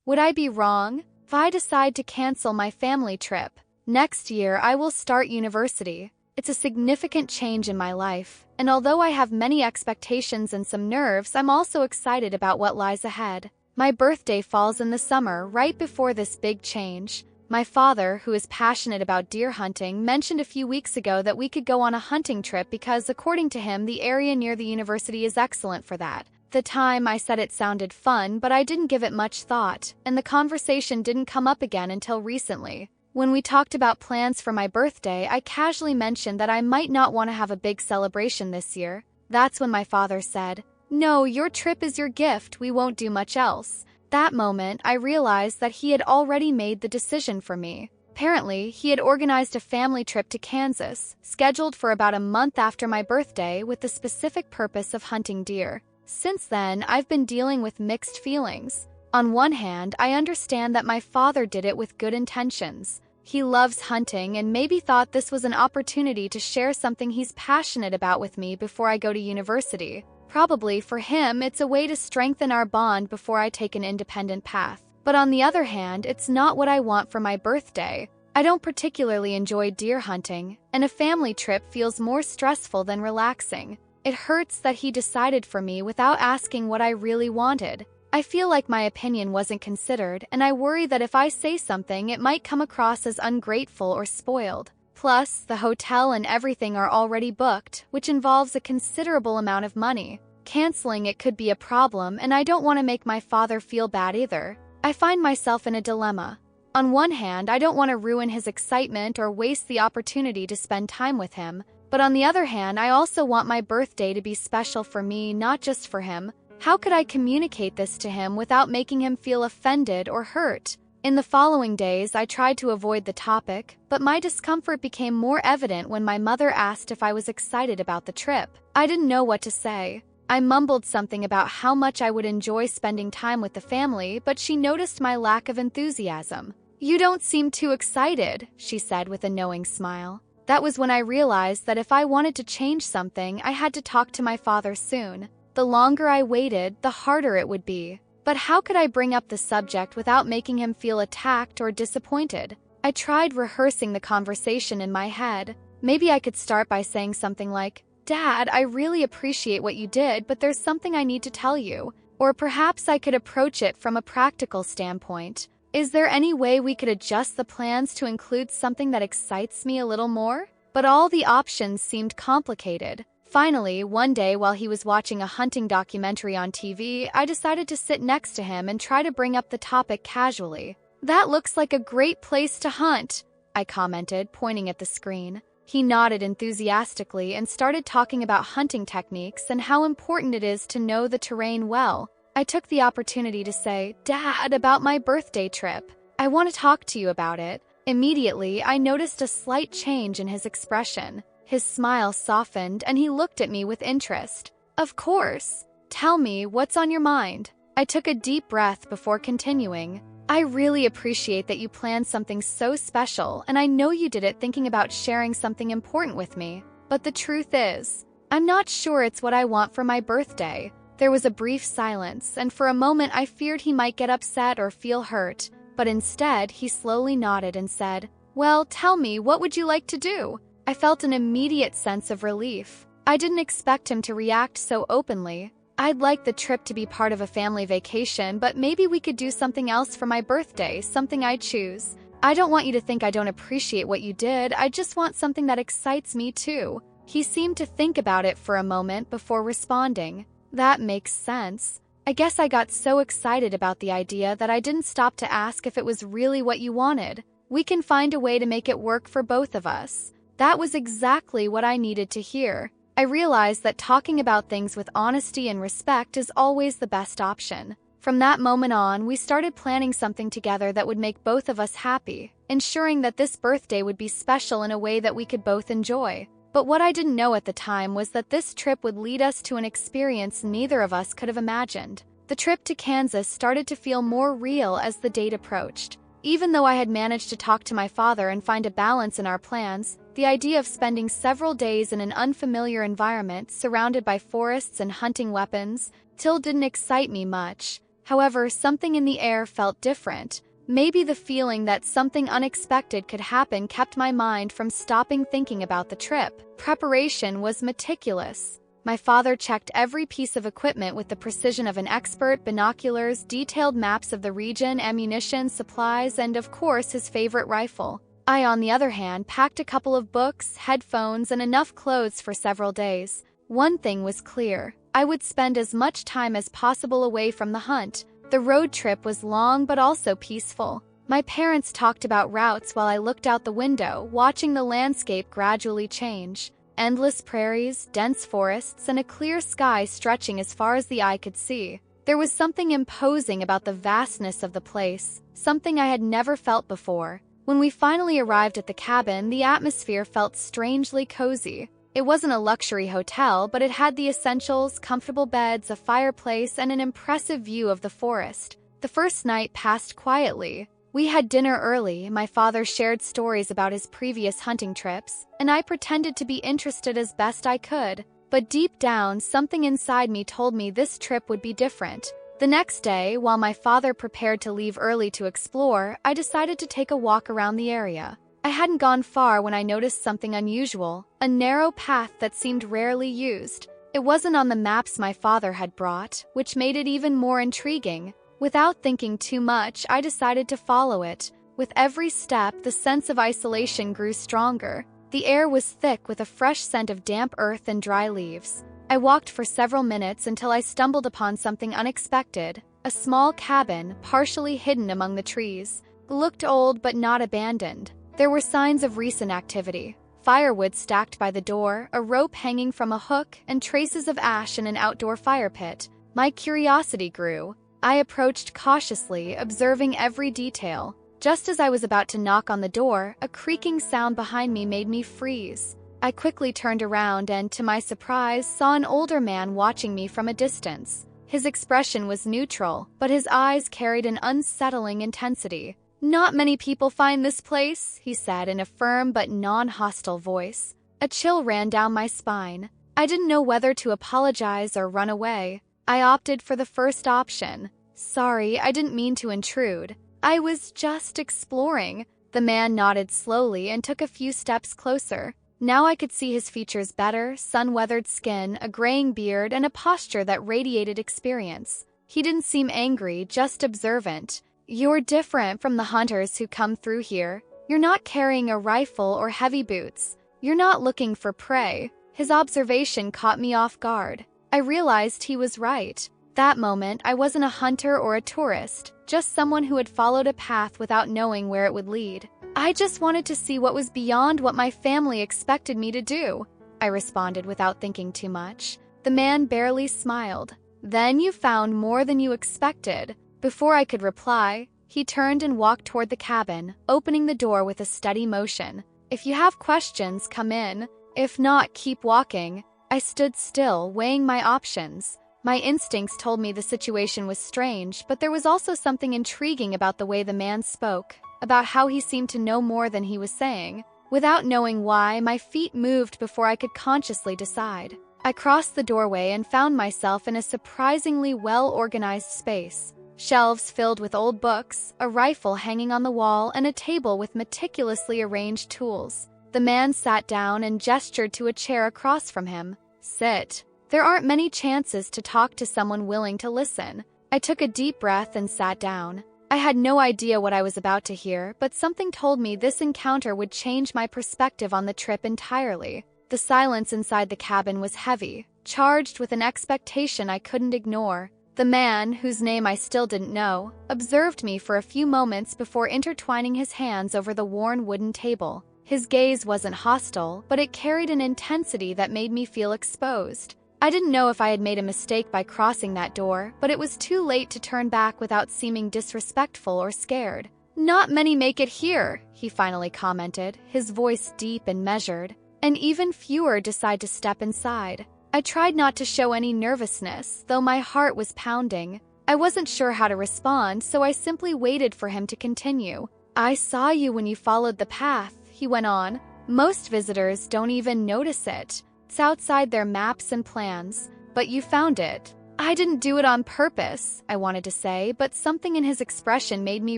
Would I be wrong if I decide to cancel my family trip? Next year, I will start university. It's a significant change in my life, and although I have many expectations and some nerves, I'm also excited about what lies ahead. My birthday falls in the summer, right before this big change. My father, who is passionate about deer hunting, mentioned a few weeks ago that we could go on a hunting trip because, according to him, the area near the university is excellent for that. At the time, I said it sounded fun, but I didn't give it much thought, and the conversation didn't come up again until recently. When we talked about plans for my birthday, I casually mentioned that I might not want to have a big celebration this year. That's when my father said, "No, your trip is your gift, we won't do much else." That moment, I realized that he had already made the decision for me. Apparently, he had organized a family trip to Kansas, scheduled for about a month after my birthday, with the specific purpose of hunting deer. Since then, I've been dealing with mixed feelings. On one hand, I understand that my father did it with good intentions. He loves hunting and maybe thought this was an opportunity to share something he's passionate about with me before I go to university. Probably for him, it's a way to strengthen our bond before I take an independent path. But on the other hand, it's not what I want for my birthday. I don't particularly enjoy deer hunting, and a family trip feels more stressful than relaxing. It hurts that he decided for me without asking what I really wanted. I feel like my opinion wasn't considered, and I worry that if I say something, it might come across as ungrateful or spoiled. Plus, the hotel and everything are already booked, which involves a considerable amount of money. Canceling it could be a problem, and I don't want to make my father feel bad either. I find myself in a dilemma. On one hand, I don't want to ruin his excitement or waste the opportunity to spend time with him. But on the other hand, I also want my birthday to be special for me, not just for him. How could I communicate this to him without making him feel offended or hurt? In the following days, I tried to avoid the topic, but my discomfort became more evident when my mother asked if I was excited about the trip. I didn't know what to say. I mumbled something about how much I would enjoy spending time with the family, but she noticed my lack of enthusiasm. "You don't seem too excited," she said with a knowing smile. That was when I realized that if I wanted to change something, I had to talk to my father soon. The longer I waited, the harder it would be. But how could I bring up the subject without making him feel attacked or disappointed? I tried rehearsing the conversation in my head. Maybe I could start by saying something like, "Dad, I really appreciate what you did, but there's something I need to tell you." Or perhaps I could approach it from a practical standpoint. "Is there any way we could adjust the plans to include something that excites me a little more?" But all the options seemed complicated. Finally, one day while he was watching a hunting documentary on TV, I decided to sit next to him and try to bring up the topic casually. "That looks like a great place to hunt," I commented, pointing at the screen. He nodded enthusiastically and started talking about hunting techniques and how important it is to know the terrain well. I took the opportunity to say, "Dad, about my birthday trip. I want to talk to you about it." Immediately, I noticed a slight change in his expression. His smile softened and he looked at me with interest. "Of course. Tell me, what's on your mind?" I took a deep breath before continuing. "I really appreciate that you planned something so special, and I know you did it thinking about sharing something important with me. But the truth is, I'm not sure it's what I want for my birthday." There was a brief silence, and for a moment I feared he might get upset or feel hurt. But instead, he slowly nodded and said, "Well, tell me, what would you like to do?" I felt an immediate sense of relief. I didn't expect him to react so openly. "I'd like the trip to be part of a family vacation, but maybe we could do something else for my birthday, something I choose. I don't want you to think I don't appreciate what you did, I just want something that excites me too." He seemed to think about it for a moment before responding. "That makes sense. I guess I got so excited about the idea that I didn't stop to ask if it was really what you wanted. We can find a way to make it work for both of us." That was exactly what I needed to hear. I realized that talking about things with honesty and respect is always the best option. From that moment on, we started planning something together that would make both of us happy, ensuring that this birthday would be special in a way that we could both enjoy. But what I didn't know at the time was that this trip would lead us to an experience neither of us could have imagined. The trip to Kansas started to feel more real as the date approached. Even though I had managed to talk to my father and find a balance in our plans, the idea of spending several days in an unfamiliar environment surrounded by forests and hunting weapons still didn't excite me much. However, something in the air felt different. Maybe the feeling that something unexpected could happen kept my mind from stopping thinking about the trip. Preparation was meticulous. My father checked every piece of equipment with the precision of an expert: binoculars, detailed maps of the region, ammunition, supplies, and of course his favorite rifle. I, on the other hand, packed a couple of books, headphones, and enough clothes for several days. One thing was clear: I would spend as much time as possible away from the hunt. The road trip was long but also peaceful. My parents talked about routes while I looked out the window, watching the landscape gradually change. Endless prairies, dense forests, and a clear sky stretching as far as the eye could see. There was something imposing about the vastness of the place, something I had never felt before. When we finally arrived at the cabin, the atmosphere felt strangely cozy. It wasn't a luxury hotel, but it had the essentials: comfortable beds, a fireplace, and an impressive view of the forest. The first night passed quietly. We had dinner early, my father shared stories about his previous hunting trips, and I pretended to be interested as best I could. But deep down, something inside me told me this trip would be different. The next day, while my father prepared to leave early to explore, I decided to take a walk around the area. I hadn't gone far when I noticed something unusual: a narrow path that seemed rarely used. It wasn't on the maps my father had brought, which made it even more intriguing. Without thinking too much, I decided to follow it. With every step, the sense of isolation grew stronger. The air was thick with a fresh scent of damp earth and dry leaves. I walked for several minutes until I stumbled upon something unexpected: a small cabin, partially hidden among the trees. It looked old but not abandoned. There were signs of recent activity: firewood stacked by the door, a rope hanging from a hook, and traces of ash in an outdoor fire pit. My curiosity grew. I approached cautiously, observing every detail. Just as I was about to knock on the door, a creaking sound behind me made me freeze. I quickly turned around and, to my surprise, saw an older man watching me from a distance. His expression was neutral, but his eyes carried an unsettling intensity. "Not many people find this place," he said in a firm but non-hostile voice. A chill ran down my spine. I didn't know whether to apologize or run away. I opted for the first option. "Sorry, I didn't mean to intrude. I was just exploring." The man nodded slowly and took a few steps closer. Now I could see his features better: sun-weathered skin, a graying beard, and a posture that radiated experience. He didn't seem angry, just observant. "You're different from the hunters who come through here. You're not carrying a rifle or heavy boots. You're not looking for prey." His observation caught me off guard. I realized he was right. That moment, I wasn't a hunter or a tourist, just someone who had followed a path without knowing where it would lead. "I just wanted to see what was beyond what my family expected me to do," I responded without thinking too much. The man barely smiled. "Then you found more than you expected." Before I could reply, he turned and walked toward the cabin, opening the door with a steady motion. "If you have questions, come in. If not, keep walking." I stood still, weighing my options. My instincts told me the situation was strange, but there was also something intriguing about the way the man spoke, about how he seemed to know more than he was saying. Without knowing why, my feet moved before I could consciously decide. I crossed the doorway and found myself in a surprisingly well-organized space. Shelves filled with old books, a rifle hanging on the wall, and a table with meticulously arranged tools. The man sat down and gestured to a chair across from him. "Sit." There aren't many chances to talk to someone willing to listen. I took a deep breath and sat down. I had no idea what I was about to hear, but something told me this encounter would change my perspective on the trip entirely. The silence inside the cabin was heavy, charged with an expectation I couldn't ignore. The man, whose name I still didn't know, observed me for a few moments before intertwining his hands over the worn wooden table. His gaze wasn't hostile, but it carried an intensity that made me feel exposed. I didn't know if I had made a mistake by crossing that door, but it was too late to turn back without seeming disrespectful or scared. "Not many make it here," he finally commented, his voice deep and measured, "and even fewer decide to step inside." I tried not to show any nervousness, though my heart was pounding. I wasn't sure how to respond, so I simply waited for him to continue. "I saw you when you followed the path," he went on. "Most visitors don't even notice it. It's outside their maps and plans. But you found it. I didn't do it on purpose, I wanted to say, but something in his expression made me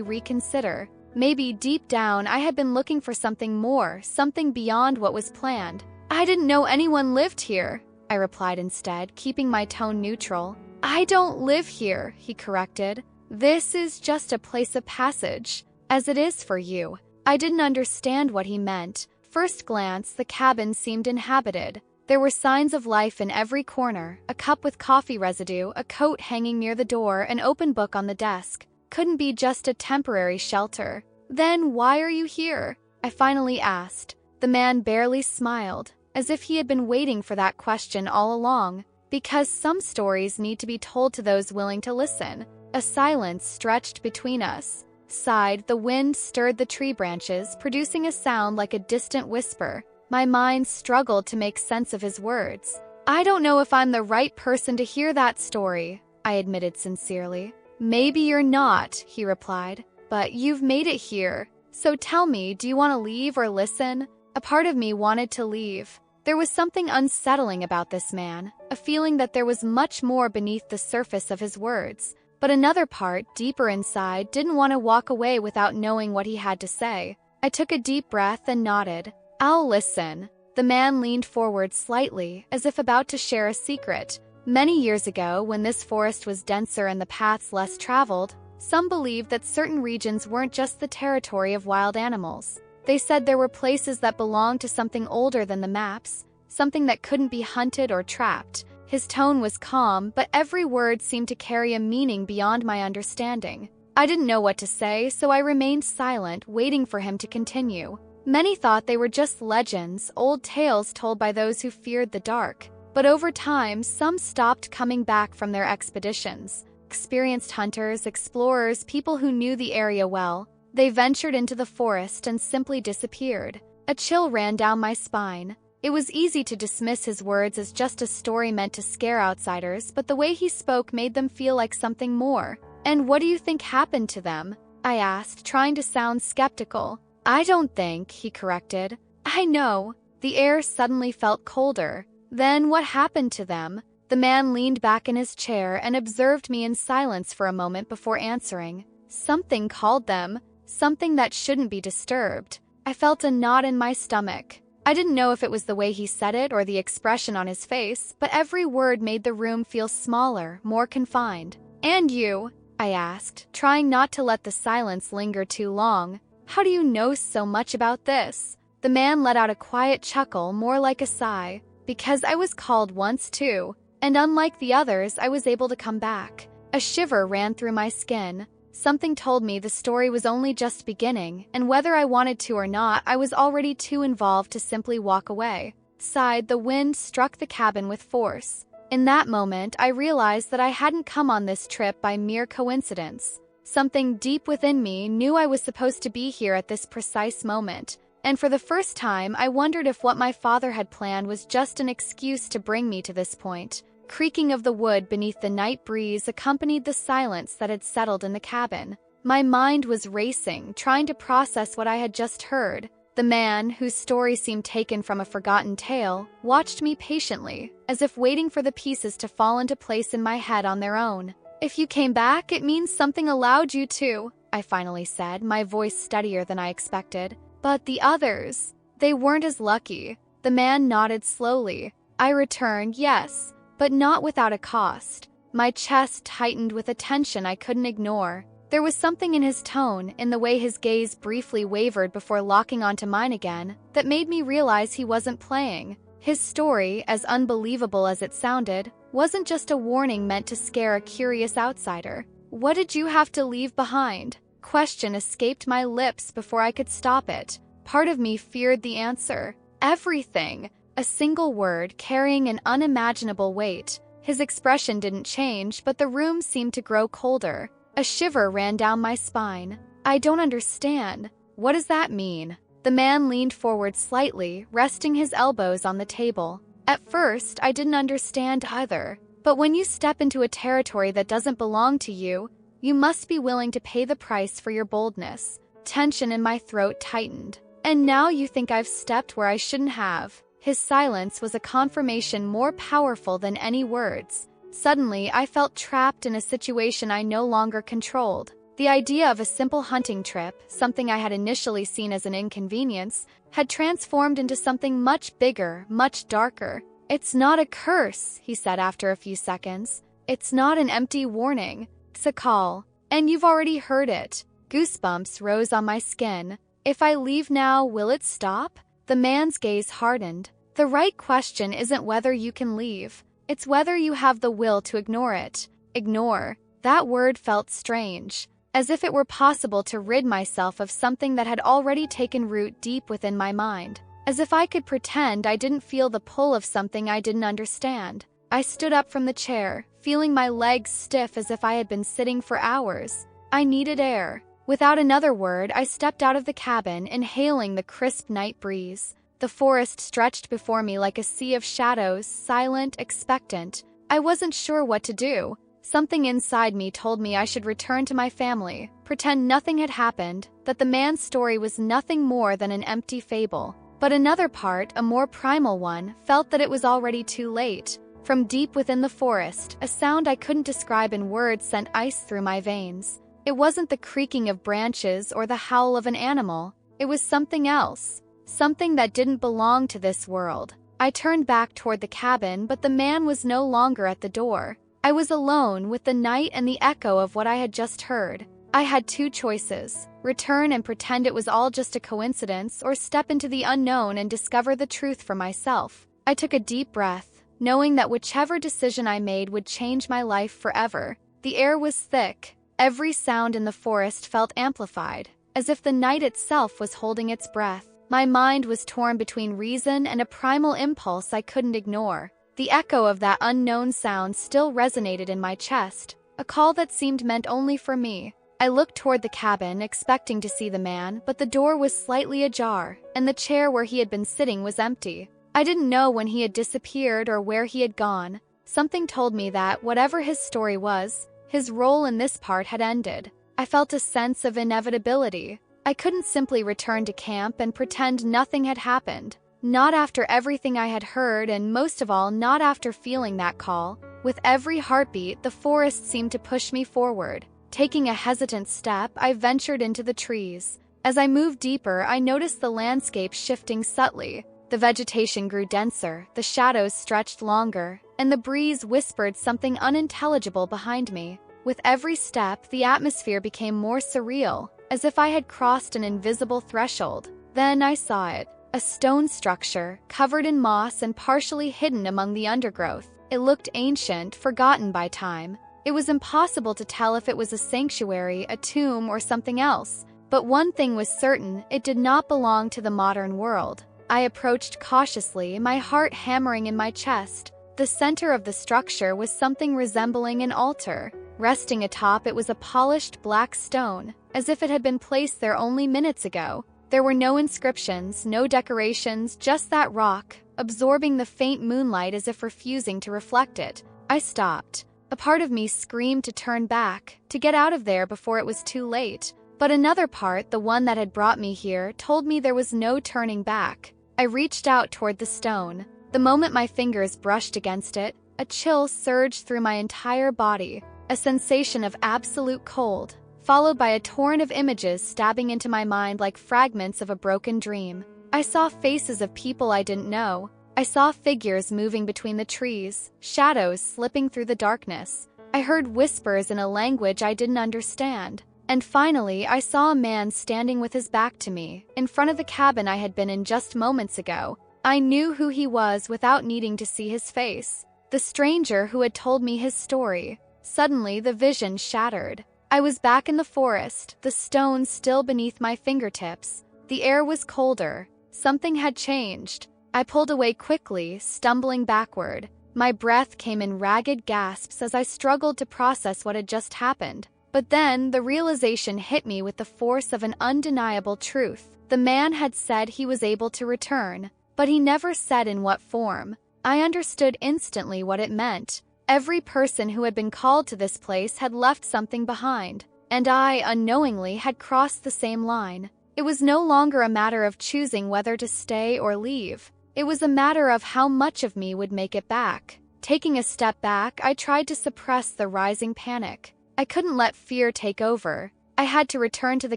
reconsider. Maybe deep down I had been looking for something more, something beyond what was planned. I didn't know anyone lived here, I replied instead, keeping my tone neutral. I don't live here, he corrected. This is just a place of passage, as it is for you. I didn't understand what he meant. First glance, the cabin seemed inhabited. There were signs of life in every corner, a cup with coffee residue, a coat hanging near the door, an open book on the desk. Couldn't be just a temporary shelter. Then why are you here? I finally asked. The man barely smiled, as if he had been waiting for that question all along. Because some stories need to be told to those willing to listen. A silence stretched between us. Sighed, the wind stirred the tree branches, producing a sound like a distant whisper. My mind struggled to make sense of his words. I don't know if I'm the right person to hear that story, I admitted sincerely. Maybe you're not, he replied, but you've made it here. So tell me, do you want to leave or listen? A part of me wanted to leave. There was something unsettling about this man, a feeling that there was much more beneath the surface of his words. But another part, deeper inside, didn't want to walk away without knowing what he had to say. I took a deep breath and nodded. I'll listen. The man leaned forward slightly, as if about to share a secret. Many years ago, when this forest was denser and the paths less traveled, some believed that certain regions weren't just the territory of wild animals. They said there were places that belonged to something older than the maps, something that couldn't be hunted or trapped. His tone was calm, but every word seemed to carry a meaning beyond my understanding. I didn't know what to say, so I remained silent, waiting for him to continue. Many thought they were just legends, old tales told by those who feared the dark. But over time, some stopped coming back from their expeditions. Experienced hunters, explorers, people who knew the area well. They ventured into the forest and simply disappeared. A chill ran down my spine. It was easy to dismiss his words as just a story meant to scare outsiders, but the way he spoke made them feel like something more. And what do you think happened to them? I asked, trying to sound skeptical. I don't think, he corrected. I know. The air suddenly felt colder. Then what happened to them? The man leaned back in his chair and observed me in silence for a moment before answering. Something called them. Something that shouldn't be disturbed. I felt a knot in my stomach. I didn't know if it was the way he said it or the expression on his face, but every word made the room feel smaller, more confined. And you? I asked, trying not to let the silence linger too long. How do you know so much about this? The man let out a quiet chuckle, more like a sigh. Because I was called once too, and unlike the others, I was able to come back. A shiver ran through my skin. Something told me the story was only just beginning, and whether I wanted to or not, I was already too involved to simply walk away. Sighed, the wind struck the cabin with force. In that moment, I realized that I hadn't come on this trip by mere coincidence. Something deep within me knew I was supposed to be here at this precise moment, and for the first time, I wondered if what my father had planned was just an excuse to bring me to this point. Creaking of the wood beneath the night breeze accompanied the silence that had settled in the cabin. My mind was racing, trying to process what I had just heard. The man, whose story seemed taken from a forgotten tale, watched me patiently, as if waiting for the pieces to fall into place in my head on their own. If you came back, it means something allowed you to, I finally said, my voice steadier than I expected. But the others, they weren't as lucky. The man nodded slowly. I returned, yes, but not without a cost. My chest tightened with a tension I couldn't ignore. There was something in his tone, in the way his gaze briefly wavered before locking onto mine again, that made me realize he wasn't playing. His story, as unbelievable as it sounded, wasn't just a warning meant to scare a curious outsider. What did you have to leave behind? Question escaped my lips before I could stop it. Part of me feared the answer. Everything. A single word carrying an unimaginable weight. His expression didn't change, but the room seemed to grow colder. A shiver ran down my spine. I don't understand. What does that mean? The man leaned forward slightly, resting his elbows on the table. At first, I didn't understand either. But when you step into a territory that doesn't belong to you, you must be willing to pay the price for your boldness. Tension in my throat tightened. And now you think I've stepped where I shouldn't have. His silence was a confirmation more powerful than any words. Suddenly, I felt trapped in a situation I no longer controlled. The idea of a simple hunting trip, something I had initially seen as an inconvenience, had transformed into something much bigger, much darker. "It's not a curse," he said after a few seconds. "It's not an empty warning. It's a call. And you've already heard it." Goosebumps rose on my skin. "If I leave now, will it stop?" The man's gaze hardened. "The right question isn't whether you can leave. It's whether you have the will to ignore it." Ignore. That word felt strange, as if it were possible to rid myself of something that had already taken root deep within my mind. As if I could pretend I didn't feel the pull of something I didn't understand. I stood up from the chair, feeling my legs stiff as if I had been sitting for hours. I needed air. Without another word, I stepped out of the cabin, inhaling the crisp night breeze. The forest stretched before me like a sea of shadows, silent, expectant. I wasn't sure what to do. Something inside me told me I should return to my family, pretend nothing had happened, that the man's story was nothing more than an empty fable. But another part, a more primal one, felt that it was already too late. From deep within the forest, a sound I couldn't describe in words sent ice through my veins. It wasn't the creaking of branches or the howl of an animal. It was something else. Something that didn't belong to this world. I turned back toward the cabin, but the man was no longer at the door. I was alone with the night and the echo of what I had just heard. I had two choices: return and pretend it was all just a coincidence, or step into the unknown and discover the truth for myself. I took a deep breath, knowing that whichever decision I made would change my life forever. The air was thick. Every sound in the forest felt amplified, as if the night itself was holding its breath. My mind was torn between reason and a primal impulse I couldn't ignore. The echo of that unknown sound still resonated in my chest, a call that seemed meant only for me. I looked toward the cabin, expecting to see the man, but the door was slightly ajar, and the chair where he had been sitting was empty. I didn't know when he had disappeared or where he had gone. Something told me that, whatever his story was, his role in this part had ended. I felt a sense of inevitability. I couldn't simply return to camp and pretend nothing had happened. Not after everything I had heard, and most of all, not after feeling that call. With every heartbeat, the forest seemed to push me forward. Taking a hesitant step, I ventured into the trees. As I moved deeper, I noticed the landscape shifting subtly. The vegetation grew denser, the shadows stretched longer, and the breeze whispered something unintelligible behind me. With every step, the atmosphere became more surreal, as if I had crossed an invisible threshold. Then I saw it. A stone structure, covered in moss and partially hidden among the undergrowth. It looked ancient, forgotten by time. It was impossible to tell if it was a sanctuary, a tomb, or something else. But one thing was certain: it did not belong to the modern world. I approached cautiously, my heart hammering in my chest. The center of the structure was something resembling an altar. Resting atop it was a polished black stone, as if it had been placed there only minutes ago. There were no inscriptions, no decorations, just that rock, absorbing the faint moonlight as if refusing to reflect it. I stopped. A part of me screamed to turn back, to get out of there before it was too late. But another part, the one that had brought me here, told me there was no turning back. I reached out toward the stone. The moment my fingers brushed against it, a chill surged through my entire body, a sensation of absolute cold, followed by a torrent of images stabbing into my mind like fragments of a broken dream. I saw faces of people I didn't know. I saw figures moving between the trees, shadows slipping through the darkness. I heard whispers in a language I didn't understand. And finally, I saw a man standing with his back to me, in front of the cabin I had been in just moments ago. I knew who he was without needing to see his face. The stranger who had told me his story. Suddenly, the vision shattered. I was back in the forest, the stone still beneath my fingertips. The air was colder. Something had changed. I pulled away quickly, stumbling backward. My breath came in ragged gasps as I struggled to process what had just happened. But then, the realization hit me with the force of an undeniable truth. The man had said he was able to return, but he never said in what form. I understood instantly what it meant. Every person who had been called to this place had left something behind, and I, unknowingly, had crossed the same line. It was no longer a matter of choosing whether to stay or leave. It was a matter of how much of me would make it back. Taking a step back, I tried to suppress the rising panic. I couldn't let fear take over. I had to return to the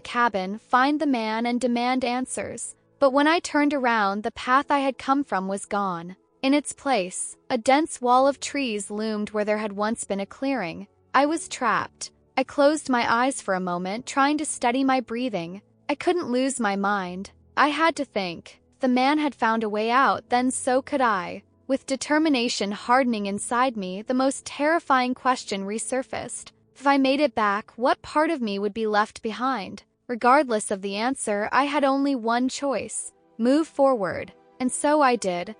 cabin, find the man, and demand answers. But when I turned around, the path I had come from was gone. In its place, a dense wall of trees loomed where there had once been a clearing. I was trapped. I closed my eyes for a moment, trying to steady my breathing. I couldn't lose my mind. I had to think. If the man had found a way out, then so could I. With determination hardening inside me, the most terrifying question resurfaced. If I made it back, what part of me would be left behind? Regardless of the answer, I had only one choice: move forward. And so I did.